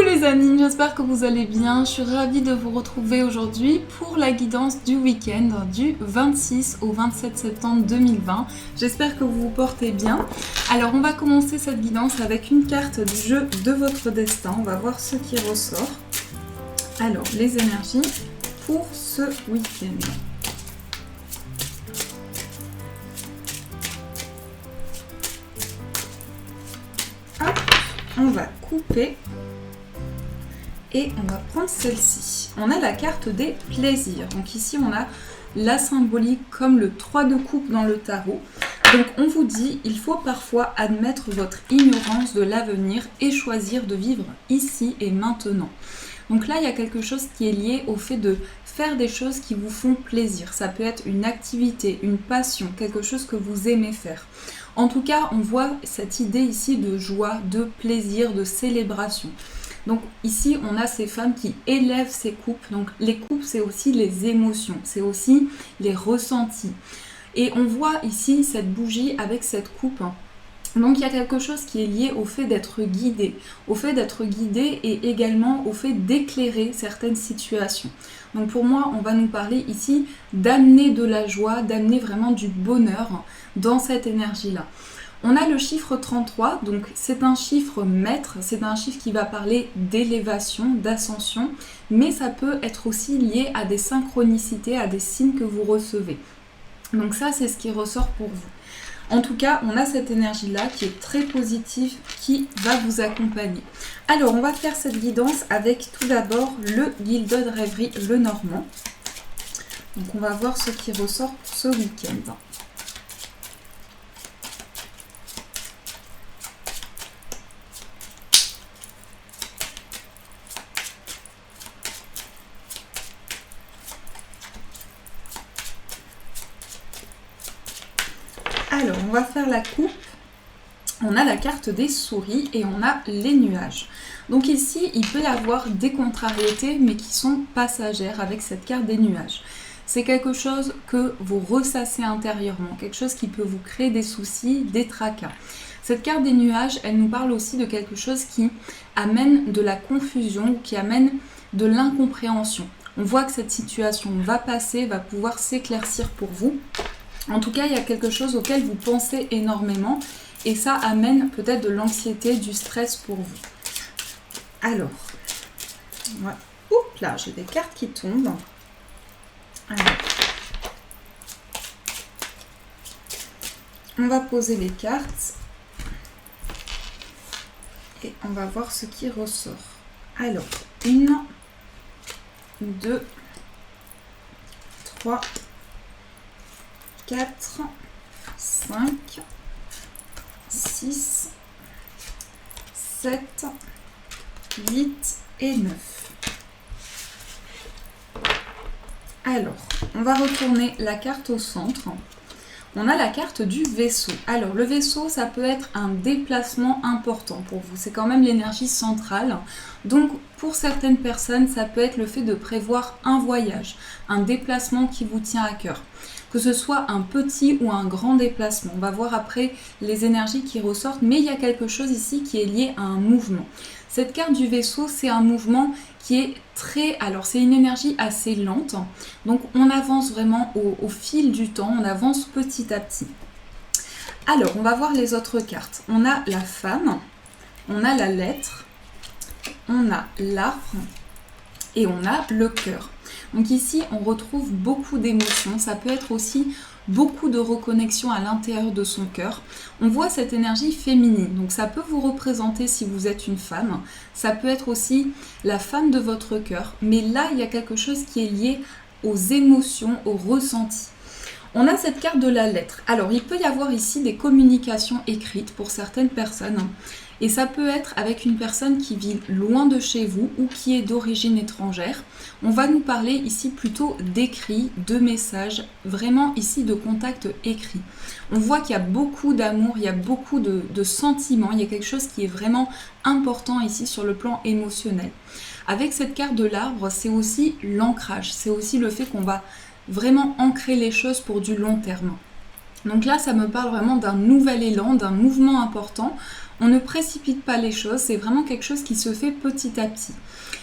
Coucou les amis, j'espère que vous allez bien. Je suis ravie de vous retrouver aujourd'hui pour la guidance du week-end du 26 au 27 septembre 2020. J'espère que vous vous portez bien. Alors on va commencer cette guidance avec une carte du jeu de votre destin. On va voir ce qui ressort. Alors les énergies pour ce week-end. Hop, on va couper. Et on va prendre celle-ci. On a la carte des plaisirs. Donc ici, on a la symbolique comme le 3 de coupe dans le tarot. Donc on vous dit, il faut parfois admettre votre ignorance de l'avenir et choisir de vivre ici et maintenant. Donc là, il y a quelque chose qui est lié au fait de faire des choses qui vous font plaisir. Ça peut être une activité, une passion, quelque chose que vous aimez faire. En tout cas, on voit cette idée ici de joie, de plaisir, de célébration. Donc ici, on a ces femmes qui élèvent ces coupes. Donc les coupes, c'est aussi les émotions, c'est aussi les ressentis. Et on voit ici cette bougie avec cette coupe. Donc il y a quelque chose qui est lié au fait d'être guidé, et également au fait d'éclairer certaines situations. Donc pour moi, on va nous parler ici d'amener de la joie, d'amener vraiment du bonheur dans cette énergie-là. On a le chiffre 33, donc c'est un chiffre maître, c'est un chiffre qui va parler d'élévation, d'ascension, mais ça peut être aussi lié à des synchronicités, à des signes que vous recevez. Donc ça, c'est ce qui ressort pour vous. En tout cas, on a cette énergie-là qui est très positive, qui va vous accompagner. Alors, on va faire cette guidance avec tout d'abord le Gilded Rêverie Le Normand. Donc on va voir ce qui ressort pour ce week-end. Alors, on va faire la coupe. On a la carte des souris et on a les nuages. Donc ici, il peut y avoir des contrariétés, mais qui sont passagères avec cette carte des nuages. C'est quelque chose que vous ressassez intérieurement, quelque chose qui peut vous créer des soucis, des tracas. Cette carte des nuages, elle nous parle aussi de quelque chose qui amène de la confusion ou qui amène de l'incompréhension. On voit que cette situation va passer, va pouvoir s'éclaircir pour vous. En tout cas, il y a quelque chose auquel vous pensez énormément et ça amène peut-être de l'anxiété, du stress pour vous. Alors, oups là, j'ai des cartes qui tombent. Alors, on va poser les cartes et on va voir ce qui ressort. Alors, 1, 2, 3, 4, 5, 6, 7, 8 et 9. Alors, on va retourner la carte au centre. On a la carte du vaisseau. Alors, le vaisseau, ça peut être un déplacement important pour vous. C'est quand même l'énergie centrale. Donc, pour certaines personnes, ça peut être le fait de prévoir un voyage, un déplacement qui vous tient à cœur. Que ce soit un petit ou un grand déplacement. On va voir après les énergies qui ressortent, mais il y a quelque chose ici qui est lié à un mouvement. Cette carte du vaisseau, c'est un mouvement qui est alors c'est une énergie assez lente, donc on avance vraiment au fil du temps, on avance petit à petit. Alors, on va voir les autres cartes. On a la femme, on a la lettre, on a l'arbre et on a le cœur. Donc ici, on retrouve beaucoup d'émotions. Ça peut être aussi beaucoup de reconnexion à l'intérieur de son cœur. On voit cette énergie féminine. Donc ça peut vous représenter si vous êtes une femme. Ça peut être aussi la femme de votre cœur. Mais là, il y a quelque chose qui est lié aux émotions, aux ressentis. On a cette carte de la lettre. Alors, il peut y avoir ici des communications écrites pour certaines personnes. Et ça peut être avec une personne qui vit loin de chez vous ou qui est d'origine étrangère. On va nous parler ici plutôt d'écrits, de messages, vraiment ici de contacts écrits. On voit qu'il y a beaucoup d'amour, il y a beaucoup de sentiments, il y a quelque chose qui est vraiment important ici sur le plan émotionnel. Avec cette carte de l'arbre, c'est aussi l'ancrage, c'est aussi le fait qu'on va vraiment ancrer les choses pour du long terme. Donc là, ça me parle vraiment d'un nouvel élan, d'un mouvement important. On ne précipite pas les choses, c'est vraiment quelque chose qui se fait petit à petit.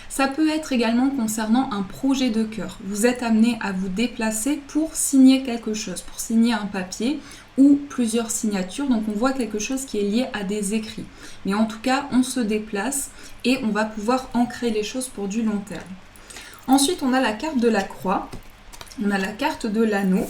Ça peut être également concernant un projet de cœur. Vous êtes amené à vous déplacer pour signer quelque chose, pour signer un papier ou plusieurs signatures. Donc on voit quelque chose qui est lié à des écrits. Mais en tout cas, on se déplace et on va pouvoir ancrer les choses pour du long terme. Ensuite, on a la carte de la croix, on a la carte de l'anneau,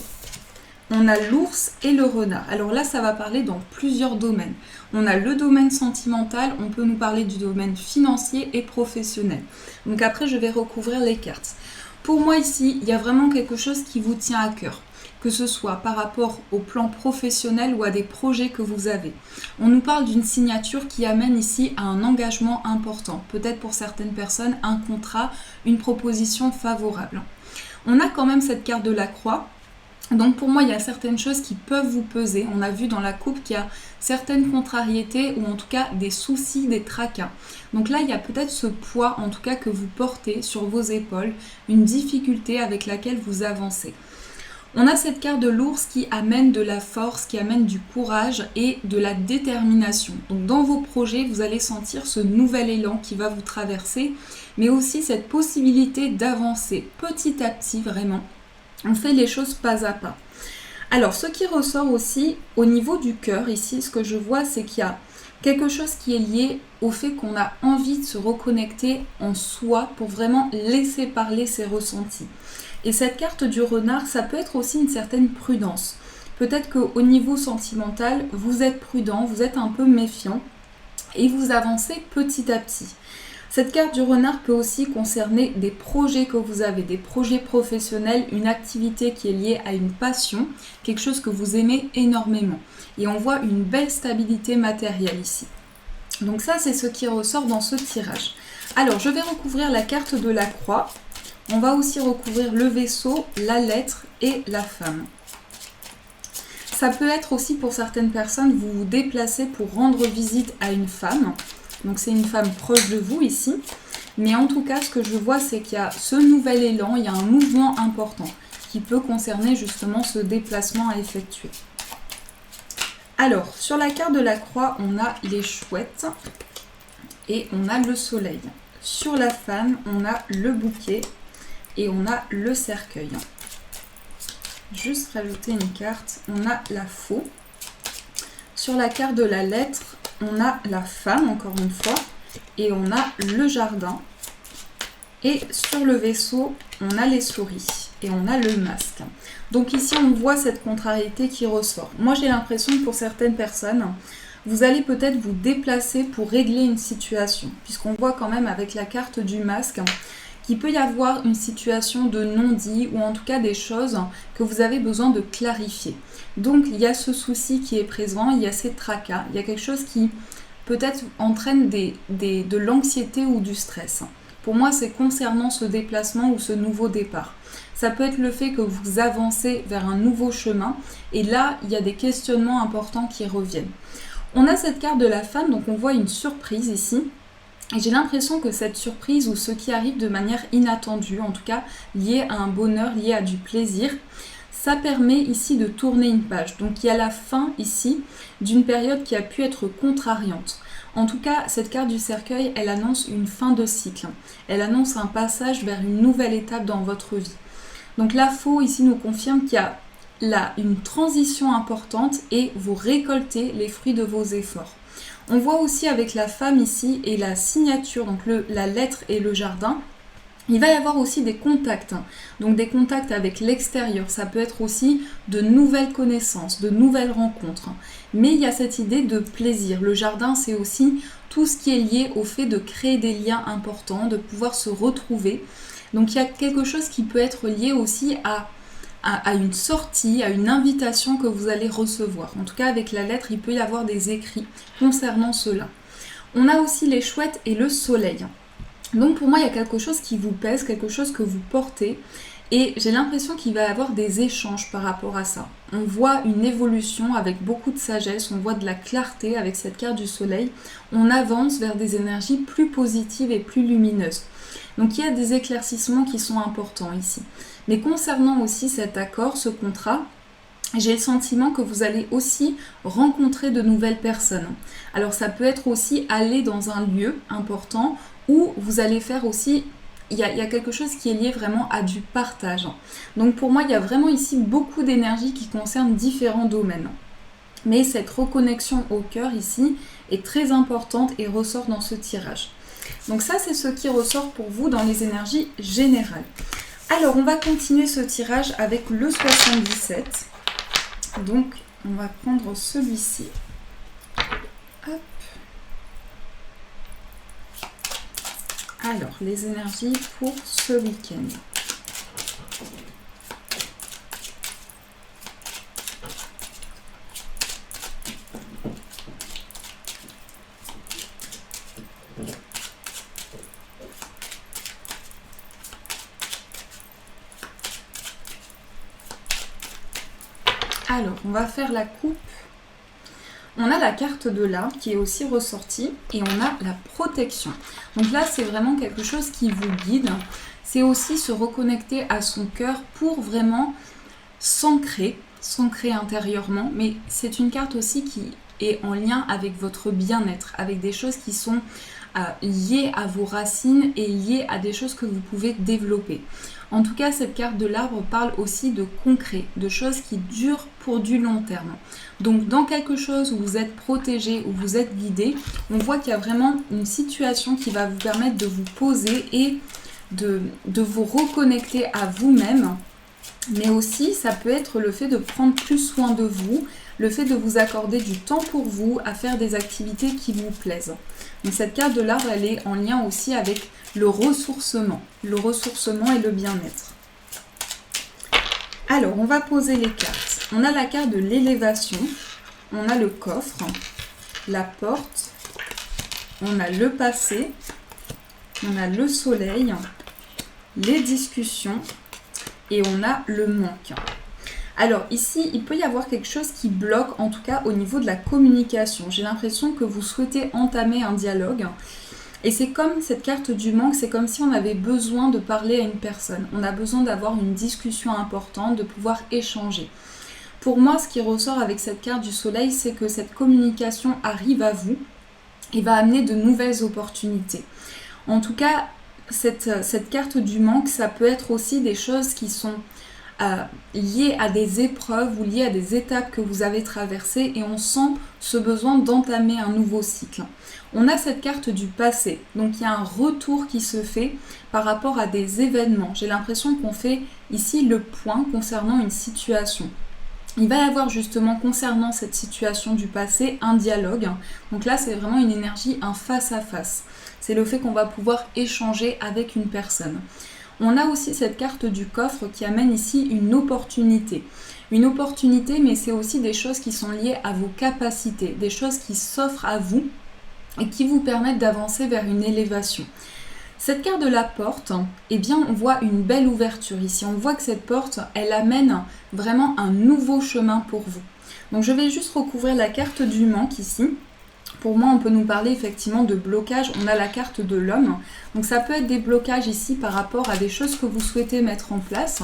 on a l'ours et le renard. Alors là, ça va parler dans plusieurs domaines. On a le domaine sentimental, on peut nous parler du domaine financier et professionnel. Donc après, je vais recouvrir les cartes. Pour moi ici, il y a vraiment quelque chose qui vous tient à cœur, que ce soit par rapport au plan professionnel ou à des projets que vous avez. On nous parle d'une signature qui amène ici à un engagement important. Peut-être pour certaines personnes, un contrat, une proposition favorable. On a quand même cette carte de la croix. Donc pour moi, il y a certaines choses qui peuvent vous peser. On a vu dans la coupe qu'il y a certaines contrariétés ou en tout cas des soucis, des tracas. Donc là, il y a peut-être ce poids en tout cas que vous portez sur vos épaules, une difficulté avec laquelle vous avancez. On a cette carte de l'ours qui amène de la force, qui amène du courage et de la détermination. Donc dans vos projets, vous allez sentir ce nouvel élan qui va vous traverser, mais aussi cette possibilité d'avancer petit à petit vraiment. On fait les choses pas à pas. Alors, ce qui ressort aussi au niveau du cœur, ici, ce que je vois, c'est qu'il y a quelque chose qui est lié au fait qu'on a envie de se reconnecter en soi pour vraiment laisser parler ses ressentis. Et cette carte du renard, ça peut être aussi une certaine prudence. Peut-être qu'au niveau sentimental, vous êtes prudent, vous êtes un peu méfiant et vous avancez petit à petit. Cette carte du renard peut aussi concerner des projets que vous avez, des projets professionnels, une activité qui est liée à une passion, quelque chose que vous aimez énormément. Et on voit une belle stabilité matérielle ici. Donc ça, c'est ce qui ressort dans ce tirage. Alors, je vais recouvrir la carte de la croix. On va aussi recouvrir le vaisseau, la lettre et la femme. Ça peut être aussi pour certaines personnes, vous vous déplacez pour rendre visite à une femme. Donc c'est une femme proche de vous ici. Mais en tout cas, ce que je vois, c'est qu'il y a ce nouvel élan, il y a un mouvement important qui peut concerner justement ce déplacement à effectuer. Alors, sur la carte de la croix, on a les chouettes et on a le soleil. Sur la femme, on a le bouquet et on a le cercueil. Juste rajouter une carte, on a la faux. Sur la carte de la lettre, on a la femme, encore une fois, et on a le jardin. Et sur le vaisseau, on a les souris et on a le masque. Donc ici, on voit cette contrariété qui ressort. Moi, j'ai l'impression que pour certaines personnes, vous allez peut-être vous déplacer pour régler une situation, puisqu'on voit quand même avec la carte du masque qu'il peut y avoir une situation de non-dit ou en tout cas des choses que vous avez besoin de clarifier. Donc il y a ce souci qui est présent, il y a ces tracas, il y a quelque chose qui peut-être entraîne de l'anxiété ou du stress. Pour moi, c'est concernant ce déplacement ou ce nouveau départ. Ça peut être le fait que vous avancez vers un nouveau chemin et là, il y a des questionnements importants qui reviennent. On a cette carte de la femme, donc on voit une surprise ici. Et j'ai l'impression que cette surprise ou ce qui arrive de manière inattendue, en tout cas lié à un bonheur, lié à du plaisir, ça permet ici de tourner une page. Donc il y a la fin ici d'une période qui a pu être contrariante. En tout cas, cette carte du cercueil, elle annonce une fin de cycle. Elle annonce un passage vers une nouvelle étape dans votre vie. Donc la faux ici nous confirme qu'il y a là une transition importante et vous récoltez les fruits de vos efforts. On voit aussi avec la femme ici et la signature, donc la lettre et le jardin, il va y avoir aussi des contacts, donc des contacts avec l'extérieur. Ça peut être aussi de nouvelles connaissances, de nouvelles rencontres. Mais il y a cette idée de plaisir. Le jardin, c'est aussi tout ce qui est lié au fait de créer des liens importants, de pouvoir se retrouver. Donc il y a quelque chose qui peut être lié aussi à une sortie, à une invitation que vous allez recevoir. En tout cas, avec la lettre, il peut y avoir des écrits concernant cela. On a aussi les chouettes et le soleil. Donc pour moi, il y a quelque chose qui vous pèse, quelque chose que vous portez. Et j'ai l'impression qu'il va y avoir des échanges par rapport à ça. On voit une évolution avec beaucoup de sagesse, on voit de la clarté avec cette carte du soleil. On avance vers des énergies plus positives et plus lumineuses. Donc il y a des éclaircissements qui sont importants ici. Mais concernant aussi cet accord, ce contrat, j'ai le sentiment que vous allez aussi rencontrer de nouvelles personnes. Alors ça peut être aussi aller dans un lieu important où vous allez faire aussi, il y a quelque chose qui est lié vraiment à du partage. Donc pour moi, il y a vraiment ici beaucoup d'énergie qui concerne différents domaines. Mais cette reconnexion au cœur ici est très importante et ressort dans ce tirage. Donc ça, c'est ce qui ressort pour vous dans les énergies générales. Alors, on va continuer ce tirage avec le 77. Donc, on va prendre celui-ci. Hop. Alors, les énergies pour ce week-end. Alors, on va faire la coupe. On a la carte de l'arbre qui est aussi ressortie et on a la protection. Donc là, c'est vraiment quelque chose qui vous guide. C'est aussi se reconnecter à son cœur pour vraiment s'ancrer intérieurement. Mais c'est une carte aussi qui est en lien avec votre bien-être, avec des choses qui sont liées à vos racines et liées à des choses que vous pouvez développer. En tout cas, cette carte de l'arbre parle aussi de concret, de choses qui durent pour du long terme. Donc, dans quelque chose où vous êtes protégé, où vous êtes guidé, on voit qu'il y a vraiment une situation qui va vous permettre de vous poser et de vous reconnecter à vous-même. Mais aussi, ça peut être le fait de prendre plus soin de vous, le fait de vous accorder du temps pour vous, à faire des activités qui vous plaisent. Donc cette carte de l'arbre, elle est en lien aussi avec le ressourcement et le bien-être. Alors, on va poser les cartes. On a la carte de l'élévation, on a le coffre, la porte, on a le passé, on a le soleil, les discussions et on a le manque. Alors ici, il peut y avoir quelque chose qui bloque, en tout cas au niveau de la communication. J'ai l'impression que vous souhaitez entamer un dialogue. Et c'est comme cette carte du manque, c'est comme si on avait besoin de parler à une personne. On a besoin d'avoir une discussion importante, de pouvoir échanger. Pour moi, ce qui ressort avec cette carte du soleil, c'est que cette communication arrive à vous et va amener de nouvelles opportunités. En tout cas, cette carte du manque, ça peut être aussi des choses qui sont liées à des épreuves ou liées à des étapes que vous avez traversées et on sent ce besoin d'entamer un nouveau cycle. On a cette carte du passé, donc il y a un retour qui se fait par rapport à des événements. J'ai l'impression qu'on fait ici le point concernant une situation. Il va y avoir justement concernant cette situation du passé un dialogue. Donc là, c'est vraiment une énergie, un face-à-face. C'est le fait qu'on va pouvoir échanger avec une personne. On a aussi cette carte du coffre qui amène ici une opportunité. Une opportunité, mais c'est aussi des choses qui sont liées à vos capacités, des choses qui s'offrent à vous et qui vous permettent d'avancer vers une élévation. Cette carte de la porte, eh bien, on voit une belle ouverture ici. On voit que cette porte, elle amène vraiment un nouveau chemin pour vous. Donc, je vais juste recouvrir la carte du manque ici. Pour moi, on peut nous parler effectivement de blocage. On a la carte de l'homme. Donc, ça peut être des blocages ici par rapport à des choses que vous souhaitez mettre en place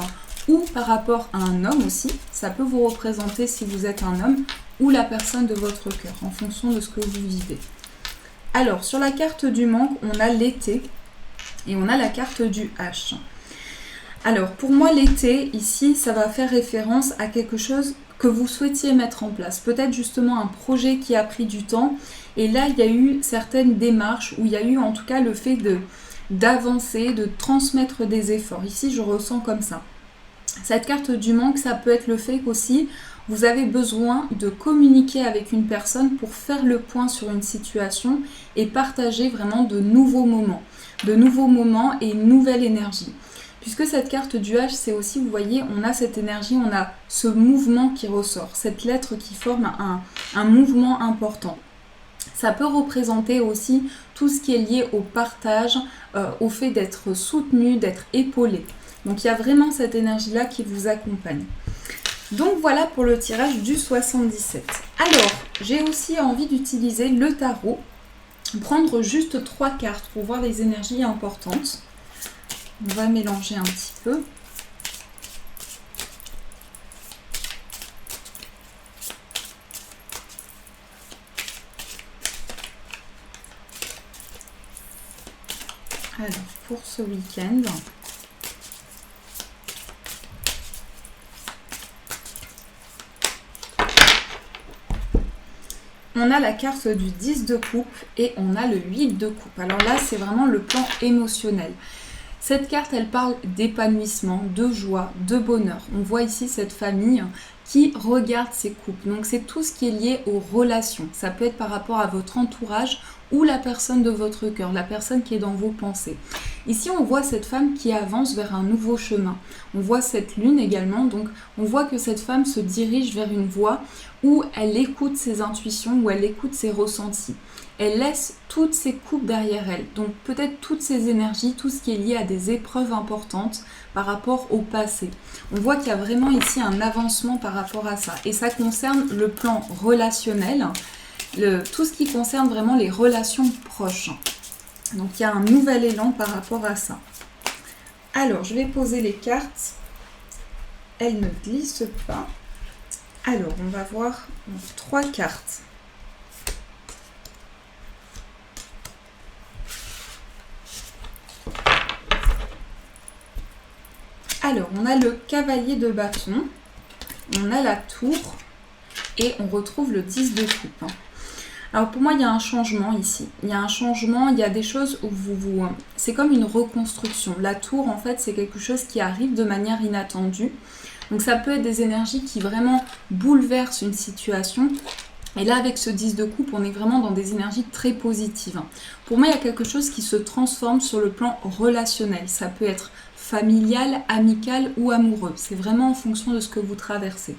ou par rapport à un homme aussi. Ça peut vous représenter si vous êtes un homme ou la personne de votre cœur en fonction de ce que vous vivez. Alors, sur la carte du manque, on a l'été et on a la carte du H. Alors, pour moi, l'été, ici, ça va faire référence à quelque chose que vous souhaitiez mettre en place. Peut-être justement un projet qui a pris du temps. Et là, il y a eu certaines démarches où il y a eu en tout cas le fait d'avancer, de transmettre des efforts. Ici, je ressens comme ça. Cette carte du manque, ça peut être le fait qu'aussi, vous avez besoin de communiquer avec une personne pour faire le point sur une situation et partager vraiment de nouveaux moments et une nouvelle énergie. Puisque cette carte du H, c'est aussi, vous voyez, on a cette énergie, on a ce mouvement qui ressort, cette lettre qui forme un mouvement important. Ça peut représenter aussi tout ce qui est lié au partage, au fait d'être soutenu, d'être épaulé. Donc il y a vraiment cette énergie-là qui vous accompagne. Donc voilà pour le tirage du 77. Alors, j'ai aussi envie d'utiliser le tarot, prendre juste 3 cartes pour voir les énergies importantes. On va mélanger un petit peu. Alors, pour ce week-end, on a la carte du 10 de coupe et on a le 8 de coupe. Alors là, c'est vraiment le plan émotionnel. Cette carte, elle parle d'épanouissement, de joie, de bonheur. On voit ici cette famille qui regarde ses couples. Donc c'est tout ce qui est lié aux relations. Ça peut être par rapport à votre entourage ou la personne de votre cœur, la personne qui est dans vos pensées. Ici, on voit cette femme qui avance vers un nouveau chemin. On voit cette lune également, donc on voit que cette femme se dirige vers une voie où elle écoute ses intuitions, où elle écoute ses ressentis. Elle laisse toutes ses coupes derrière elle, donc peut-être toutes ses énergies, tout ce qui est lié à des épreuves importantes par rapport au passé. On voit qu'il y a vraiment ici un avancement par rapport à ça, et ça concerne le plan relationnel, tout ce qui concerne vraiment les relations proches. Donc il y a un nouvel élan par rapport à ça. Alors, je vais poser les cartes. Elles ne glissent pas. Alors, on va voir 3 cartes. Alors, on a le cavalier de bâton, on a la tour et on retrouve le 10 de coupe. Alors pour moi, il y a un changement ici. Il y a un changement, il y a des choses où c'est comme une reconstruction. La tour, en fait, c'est quelque chose qui arrive de manière inattendue. Donc ça peut être des énergies qui vraiment bouleversent une situation. Et là, avec ce 10 de coupe, on est vraiment dans des énergies très positives. Pour moi, il y a quelque chose qui se transforme sur le plan relationnel. Ça peut être familial, amical ou amoureux. C'est vraiment en fonction de ce que vous traversez.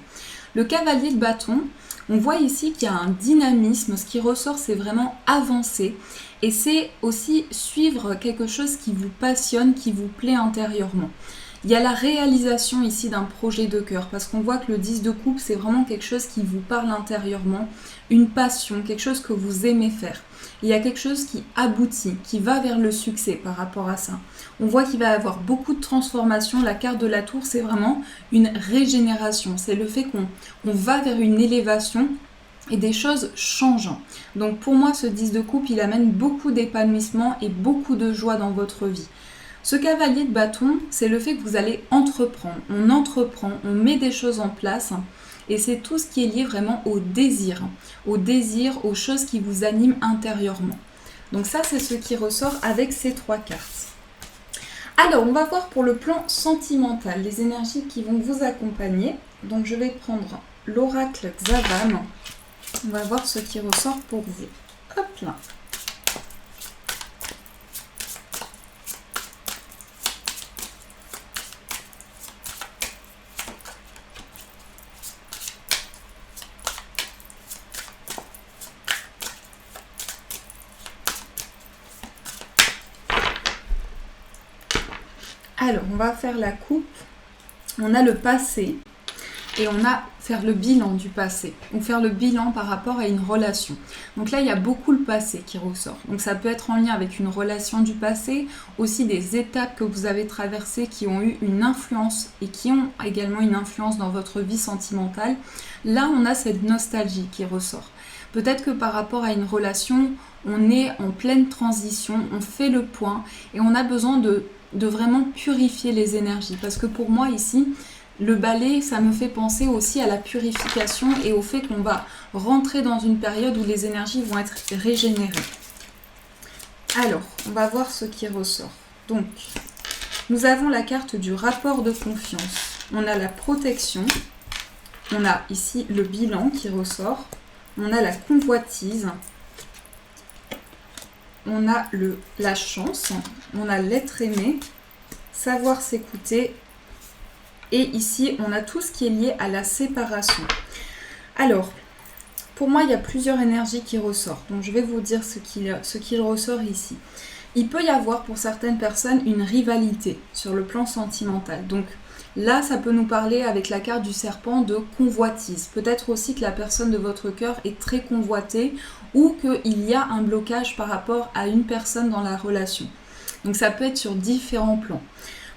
Le cavalier de bâton, on voit ici qu'il y a un dynamisme. Ce qui ressort, c'est vraiment avancer. Et c'est aussi suivre quelque chose qui vous passionne, qui vous plaît intérieurement. Il y a la réalisation ici d'un projet de cœur, parce qu'on voit que le 10 de coupe, c'est vraiment quelque chose qui vous parle intérieurement, une passion, quelque chose que vous aimez faire. Il y a quelque chose qui aboutit, qui va vers le succès par rapport à ça. On voit qu'il va y avoir beaucoup de transformations. La carte de la tour, c'est vraiment une régénération. C'est le fait qu'on va vers une élévation et des choses changent. Donc pour moi, ce 10 de coupe, il amène beaucoup d'épanouissement et beaucoup de joie dans votre vie. Ce cavalier de bâton, c'est le fait que vous allez entreprendre. On entreprend, on met des choses en place et c'est tout ce qui est lié vraiment au désir, aux choses qui vous animent intérieurement. Donc ça, c'est ce qui ressort avec ces 3 cartes. Alors, on va voir pour le plan sentimental, les énergies qui vont vous accompagner. Donc je vais prendre l'oracle Xavan. On va voir ce qui ressort pour vous. Hop là. Alors, on va faire la coupe. On a le passé et on a faire le bilan du passé ou faire le bilan par rapport à une relation. Donc là, il y a beaucoup le passé qui ressort. Donc ça peut être en lien avec une relation du passé, aussi des étapes que vous avez traversées qui ont eu une influence et qui ont également une influence dans votre vie sentimentale. Là, on a cette nostalgie qui ressort. Peut-être que par rapport à une relation, on est en pleine transition, on fait le point et on a besoin de vraiment purifier les énergies. Parce que pour moi ici, le balai, ça me fait penser aussi à la purification et au fait qu'on va rentrer dans une période où les énergies vont être régénérées. Alors, on va voir ce qui ressort. Donc, nous avons la carte du rapport de confiance. On a la protection. On a ici le bilan qui ressort. On a la convoitise. On a la chance, on a l'être aimé, savoir s'écouter. Et ici, on a tout ce qui est lié à la séparation. Alors, pour moi, il y a plusieurs énergies qui ressortent. Donc, je vais vous dire ce qu'il ressort ici. Il peut y avoir pour certaines personnes une rivalité sur le plan sentimental. Donc, là, ça peut nous parler avec la carte du serpent de convoitise. Peut-être aussi que la personne de votre cœur est très convoitée ou qu'il y a un blocage par rapport à une personne dans la relation. Donc ça peut être sur différents plans.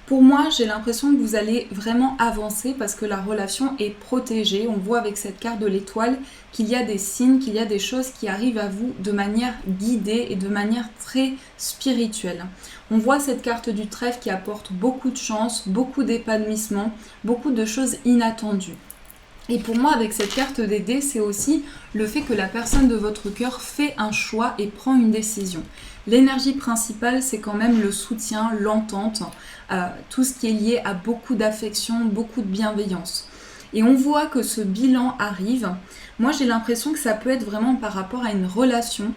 Pour moi, j'ai l'impression que vous allez vraiment avancer parce que la relation est protégée. On voit avec cette carte de l'étoile qu'il y a des signes, qu'il y a des choses qui arrivent à vous de manière guidée et de manière très spirituelle. On voit cette carte du trèfle qui apporte beaucoup de chance, beaucoup d'épanouissement, beaucoup de choses inattendues. Et pour moi, avec cette carte des dés, c'est aussi le fait que la personne de votre cœur fait un choix et prend une décision. L'énergie principale, c'est quand même le soutien, l'entente, tout ce qui est lié à beaucoup d'affection, beaucoup de bienveillance. Et on voit que ce bilan arrive. Moi, j'ai l'impression que ça peut être vraiment par rapport à une relation.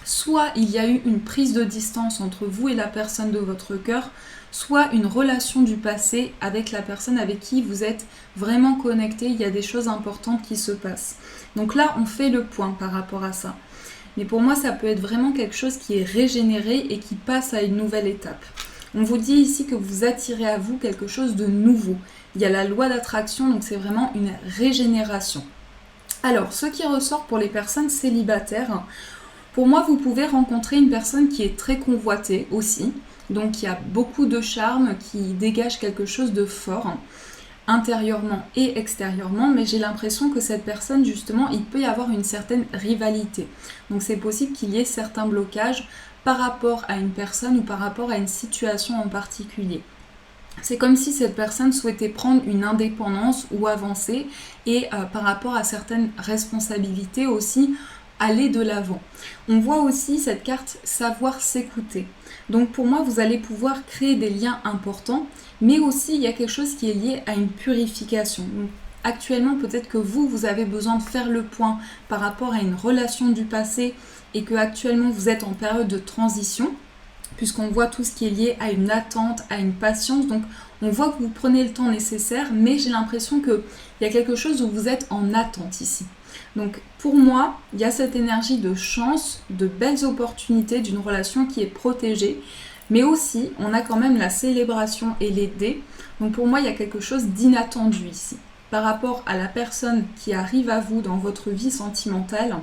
Soit il y a eu une prise de distance entre vous et la personne de votre cœur, soit une relation du passé avec la personne avec qui vous êtes vraiment connecté, il y a des choses importantes qui se passent. Donc là, on fait le point par rapport à ça. Mais pour moi, ça peut être vraiment quelque chose qui est régénéré et qui passe à une nouvelle étape. On vous dit ici que vous attirez à vous quelque chose de nouveau. Il y a la loi d'attraction, donc c'est vraiment une régénération. Alors, ce qui ressort pour les personnes célibataires, pour moi, vous pouvez rencontrer une personne qui est très convoitée aussi, donc qui a beaucoup de charme, qui dégage quelque chose de fort, intérieurement et extérieurement, mais j'ai l'impression que cette personne, justement, il peut y avoir une certaine rivalité. Donc c'est possible qu'il y ait certains blocages par rapport à une personne ou par rapport à une situation en particulier. C'est comme si cette personne souhaitait prendre une indépendance ou avancer et par rapport à certaines responsabilités aussi, aller de l'avant. On voit aussi cette carte savoir s'écouter. Donc pour moi, vous allez pouvoir créer des liens importants, mais aussi il y a quelque chose qui est lié à une purification. Donc, actuellement, peut-être que vous avez besoin de faire le point par rapport à une relation du passé et que actuellement vous êtes en période de transition, puisqu'on voit tout ce qui est lié à une attente, à une patience. Donc on voit que vous prenez le temps nécessaire, mais j'ai l'impression qu'il y a quelque chose où vous êtes en attente ici. Donc pour moi, il y a cette énergie de chance, de belles opportunités d'une relation qui est protégée, mais aussi on a quand même la célébration et les dés. Donc pour moi, il y a quelque chose d'inattendu ici. Par rapport à la personne qui arrive à vous dans votre vie sentimentale,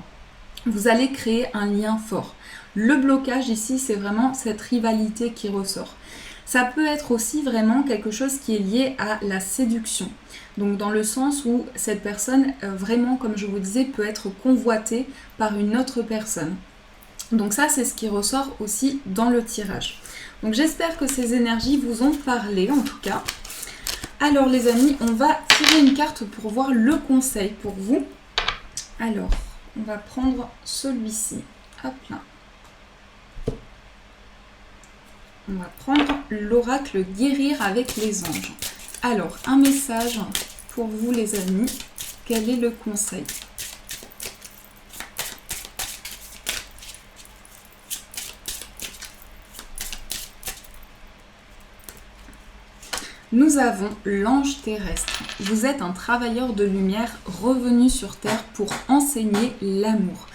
vous allez créer un lien fort. Le blocage ici, c'est vraiment cette rivalité qui ressort. Ça peut être aussi vraiment quelque chose qui est lié à la séduction. Donc dans le sens où cette personne, vraiment, comme je vous disais, peut être convoitée par une autre personne. Donc ça, c'est ce qui ressort aussi dans le tirage. Donc j'espère que ces énergies vous ont parlé, en tout cas. Alors les amis, on va tirer une carte pour voir le conseil pour vous. Alors, on va prendre celui-ci. Hop là. On va prendre l'oracle guérir avec les anges. Alors, un message pour vous les amis. Quel est le conseil ? Nous avons l'ange terrestre. Vous êtes un travailleur de lumière revenu sur Terre pour enseigner l'amour.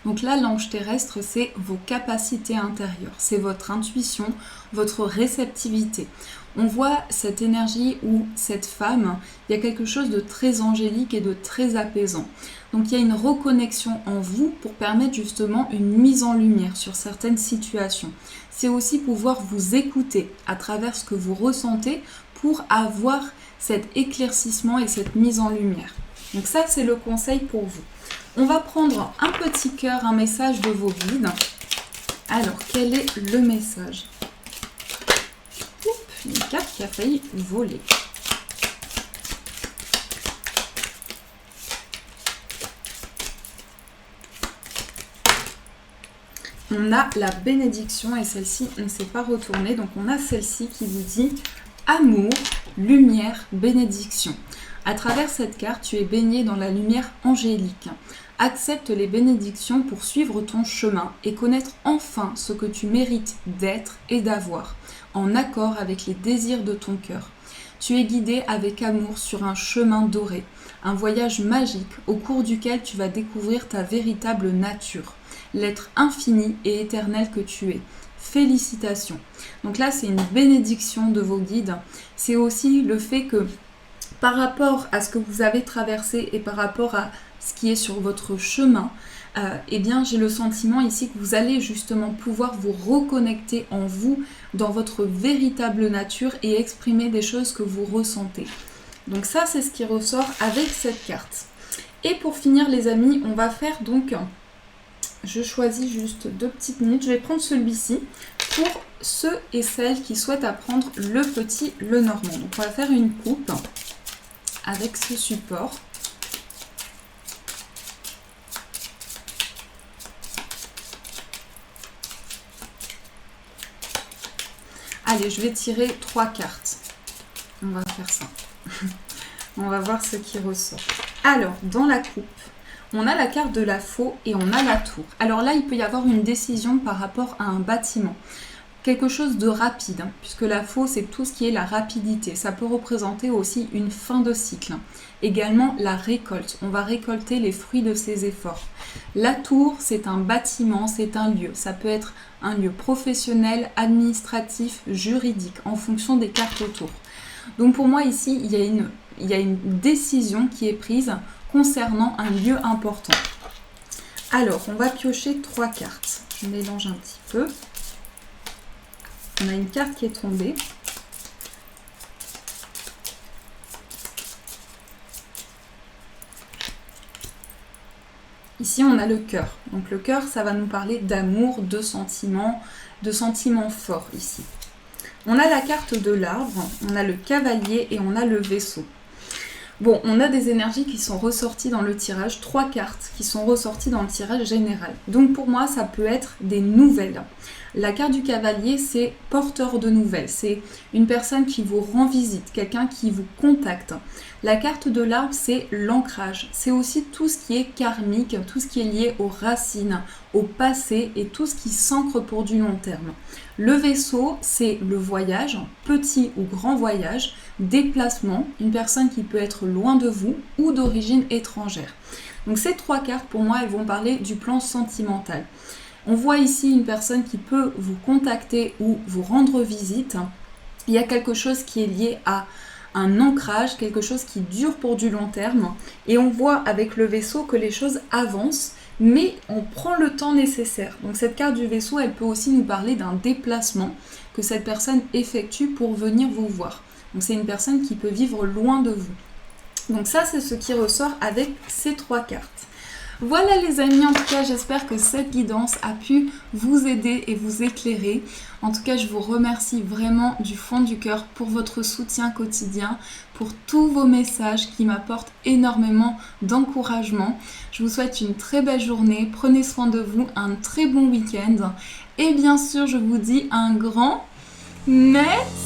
Donc là, l'ange terrestre, c'est vos capacités intérieures, c'est votre intuition, votre réceptivité. On voit cette énergie où cette femme, il y a quelque chose de très angélique et de très apaisant. Donc il y a une reconnexion en vous pour permettre justement une mise en lumière sur certaines situations. C'est aussi pouvoir vous écouter à travers ce que vous ressentez pour avoir cet éclaircissement et cette mise en lumière. Donc ça, c'est le conseil pour vous. On va prendre un petit cœur, un message de vos guides. Alors, quel est le message ? Oups, une carte qui a failli voler. On a la bénédiction et celle-ci, on ne s'est pas retourné. Donc, on a celle-ci qui vous dit amour, lumière, bénédiction. À travers cette carte, tu es baigné dans la lumière angélique. Accepte les bénédictions pour suivre ton chemin et connaître enfin ce que tu mérites d'être et d'avoir, en accord avec les désirs de ton cœur. Tu es guidé avec amour sur un chemin doré, un voyage magique au cours duquel tu vas découvrir ta véritable nature, l'être infini et éternel que tu es. Félicitations. Donc là, c'est une bénédiction de vos guides. C'est aussi le fait que par rapport à ce que vous avez traversé et par rapport à ce qui est sur votre chemin, eh bien j'ai le sentiment ici que vous allez justement pouvoir vous reconnecter en vous, dans votre véritable nature et exprimer des choses que vous ressentez. Donc ça c'est ce qui ressort avec cette carte. Et pour finir les amis, on va faire donc, je choisis juste 2 petites minutes, je vais prendre celui-ci pour ceux et celles qui souhaitent apprendre le petit Lenormand. Donc on va faire une coupe avec ce support. Allez, je vais tirer 3 cartes. On va faire ça. On va voir ce qui ressort. Alors, dans la coupe, on a la carte de la faux et on a la tour. Alors là, il peut y avoir une décision par rapport à un bâtiment. Quelque chose de rapide, hein, puisque la faux, c'est tout ce qui est la rapidité. Ça peut représenter aussi une fin de cycle. Également, la récolte. On va récolter les fruits de ses efforts. La tour, c'est un bâtiment, c'est un lieu. Ça peut être un lieu professionnel, administratif, juridique, en fonction des cartes autour. Donc pour moi, ici, il y a une décision qui est prise concernant un lieu important. Alors, on va piocher 3 cartes. Je mélange un petit peu. On a une carte qui est tombée. Ici, on a le cœur. Donc le cœur, ça va nous parler d'amour, de sentiments forts ici. On a la carte de l'arbre, on a le cavalier et on a le vaisseau. Bon, on a des énergies qui sont ressorties dans le tirage, 3 cartes qui sont ressorties dans le tirage général. Donc pour moi, ça peut être des nouvelles. La carte du cavalier, c'est porteur de nouvelles. C'est une personne qui vous rend visite, quelqu'un qui vous contacte. La carte de l'arbre, c'est l'ancrage. C'est aussi tout ce qui est karmique, tout ce qui est lié aux racines, au passé et tout ce qui s'ancre pour du long terme. Le vaisseau, c'est le voyage, petit ou grand voyage, déplacement, une personne qui peut être loin de vous ou d'origine étrangère. Donc ces 3 cartes, pour moi, elles vont parler du plan sentimental. On voit ici une personne qui peut vous contacter ou vous rendre visite. Il y a quelque chose qui est lié à un ancrage, quelque chose qui dure pour du long terme. Et on voit avec le vaisseau que les choses avancent, mais on prend le temps nécessaire. Donc cette carte du vaisseau, elle peut aussi nous parler d'un déplacement que cette personne effectue pour venir vous voir. Donc c'est une personne qui peut vivre loin de vous. Donc ça, c'est ce qui ressort avec ces 3 cartes. Voilà les amis, en tout cas j'espère que cette guidance a pu vous aider et vous éclairer. En tout cas je vous remercie vraiment du fond du cœur pour votre soutien quotidien, pour tous vos messages qui m'apportent énormément d'encouragement. Je vous souhaite une très belle journée, prenez soin de vous, un très bon week-end et bien sûr je vous dis un grand merci.